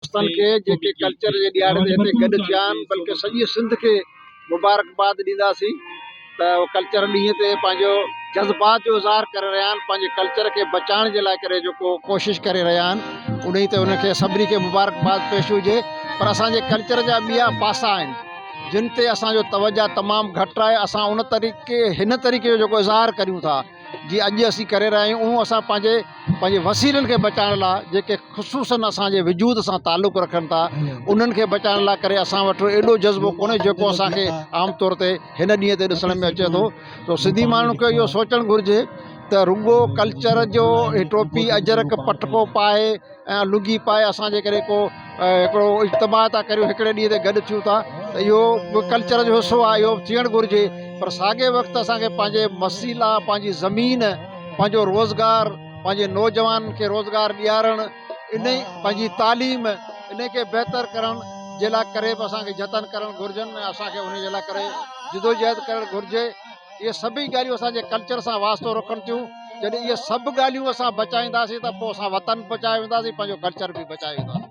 दोस्तनि खे जेके कल्चर जे ॾियारे ते हिते गॾु थिया आहिनि, बल्कि सॼी सिंध खे मुबारकबाद ॾींदासीं त उहो कल्चर ॾींहं ते पंहिंजो जज़्बात जो इज़हार करे रहिया आहिनि, पंहिंजे कल्चर खे बचाइण जे लाइ करे जेको कोशिशि करे रहिया आहिनि, उन ते उनखे सभिनी खे मुबारकबाद पेश हुजे। पर असांजे कल्चर जा ॿिया पासा आहिनि जिन ते असांजो तवजा तमामु घटि आहे। असां उन तरीक़े हिन तरीक़े जो जेको इज़हार करियूं था जीअं अॼु असीं करे रहिया आहियूं, उहो असां पंहिंजे वसीलनि खे बचाइण लाइ जेके ख़ुसूसन असांजे वजूद सां तालुक़ु रखनि था, उन्हनि खे बचाइण लाइ करे असां वटि एॾो जज़्बो कोन्हे जेको असांखे आम तौर ते हिन ॾींहं ते ॾिसण में अचे थो। त सिंधी माण्हुनि खे इहो सोचणु घुरिजे त रुॻो कल्चर जो टोपी अजरक पटको पाए ऐं लुगी पाए असां जे करे को हिकिड़ो इज्तिमा था करियूं, हिकिड़े ॾींहं ते गॾु थियूं था, त इहो कल्चर जो हिसो आहे, इहो थियणु घुरिजे। पर साॻे वक़्तु असांखे पंहिंजे वसीला, पंहिंजी ज़मीन, पंहिंजो रोज़गार, पंहिंजे नौजवान खे रोज़गार ॾियारणु, पंहिंजी तालीम, इन खे बहितर करण जे लाइ करे बि असांखे जतन करणु घुरिजनि ऐं असांखे उन जे लाइ करे जिदोजहद करणु घुरिजे। इहे सभई ॻाल्हियूं असांजे कल्चर सां वास्तो रखनि थियूं। जॾहिं इहे सभु ॻाल्हियूं असां बचाईंदासीं त पोइ असां वतन बचाए वेंदासीं, पंहिंजो कल्चर बि बचाए वेंदासीं।